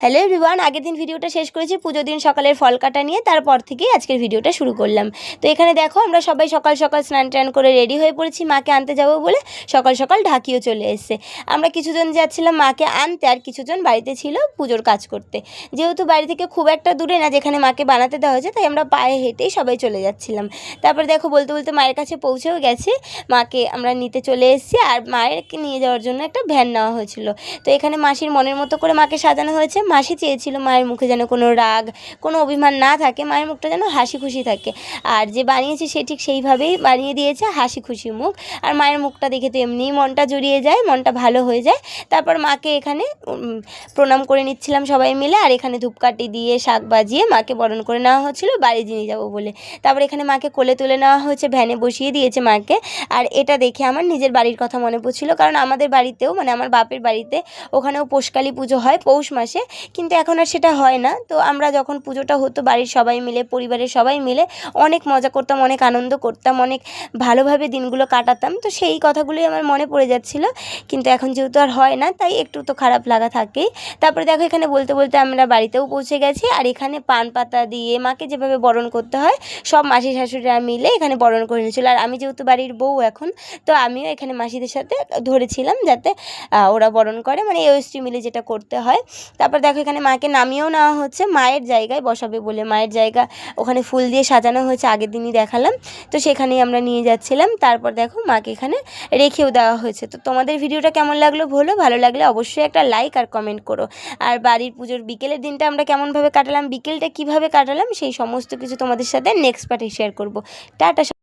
Hello everyone, আগের দিন ভিডিওটা শেষ করেছি পুজোর দিন সকালের ফল কাটা নিয়ে। তারপর থেকেই আজকের ভিডিওটা শুরু করলাম। তো এখানে দেখো আমরা সবাই সকাল সকাল স্নান টান করে রেডি হয়ে পড়েছি মাকে আনতে যাব বলে। সকাল সকাল ঢাকিও চলে এসছে। আমরা কিছুজন যাচ্ছিলাম মাকে আনতে, আর কিছুজন বাড়িতে ছিল পুজোর কাজ করতে। যেহেতু বাড়ি থেকে খুব একটা দূরে না যেখানে মাকে বানাতে দেওয়া হয়েছে, তাই আমরা পায়ে হেঁটেই সবাই চলে যাচ্ছিলাম। তারপর দেখো বলতে বলতে মায়ের কাছে পৌঁছেও গেছি। মাকে আমরা নিতে চলে এসেছি, আর মায়েরকে নিয়ে যাওয়ার জন্য একটা ভ্যান নেওয়া হয়েছিল। তো এখানে মাসির মনের মতো করে মাকে সাজানো হয়েছে। মাসি চেয়েছিল মায়ের মুখে যেন কোনো রাগ, কোনো অভিমান না থাকে, মায়ের মুখটা যেন হাসি খুশি থাকে। আর যে বানিয়েছে সে ঠিক সেইভাবেই বানিয়ে দিয়েছে, হাসি খুশি মুখ। আর মায়ের মুখটা দেখে তো এমনিই মনটা জুড়িয়ে যায়, মনটা ভালো হয়ে যায়। তারপর মাকে এখানে প্রণাম করে নিচ্ছিলাম সবাই মিলে। আর এখানে ধূপকাঠি দিয়ে শাক বাজিয়ে মাকে বরণ করে নেওয়া হচ্ছিলো বাড়ি নিয়ে যাবো বলে। তারপর এখানে মাকে কোলে তুলে নেওয়া হয়েছে, ভ্যানে বসিয়ে দিয়েছে মাকে। আর এটা দেখে আমার নিজের বাড়ির কথা মনে পড়ছিল, কারণ আমাদের বাড়িতেও মানে আমার বাপের বাড়িতে ওখানেও পৌষকালী পুজো হয় পৌষ মাসে, কিন্তু এখন আর সেটা হয় না। তো আমরা যখন পুজোটা হতো বাড়ির সবাই মিলে, পরিবারের সবাই মিলে অনেক মজা করতাম, অনেক আনন্দ করতাম, অনেক ভালোভাবে দিনগুলো কাটাতাম। তো সেই কথাগুলোই আমার মনে পড়ে যাচ্ছিলো, কিন্তু এখন যেহেতু আর হয় না তাই একটু তো খারাপ লাগা থাকেই। তারপরে দেখো এখানে বলতে বলতে আমরা বাড়িতেও পৌঁছে গেছি। আর এখানে পান পাতা দিয়ে মাকে যেভাবে বরণ করতে হয় সব মাসি শাশুড়িরা মিলে এখানে বরণ করে নিয়েছিল। আর আমি যেহেতু বাড়ির বউ এখন, তো আমিও এখানে মাসিদের সাথে ধরেছিলাম যাতে ওরা বরণ করে, মানে এওএসটি মিলে যেটা করতে হয়। তারপর দেখো এখানে মাকে নামিয়েও নেওয়া হচ্ছে, মায়ের জায়গায় বসাবে বলে মায়ের জায়গা ওখানে ফুল দিয়ে সাজানো হয়েছে, আগের দিনই দেখালাম। তো সেখানেই আমরা নিয়ে যাচ্ছিলাম। তারপর দেখো মাকে এখানে রেখেও দেওয়া হয়েছে। তো তোমাদের ভিডিওটা কেমন লাগলো বলো, ভালো লাগলে অবশ্যই একটা লাইক আর কমেন্ট করো। আর বাড়ির পুজোর বিকেলের দিনটা আমরা কেমনভাবে কাটালাম, বিকেলটা কিভাবে কাটালাম, সেই সমস্ত কিছু তোমাদের সাথে নেক্সট পার্টে শেয়ার করব। টাটা।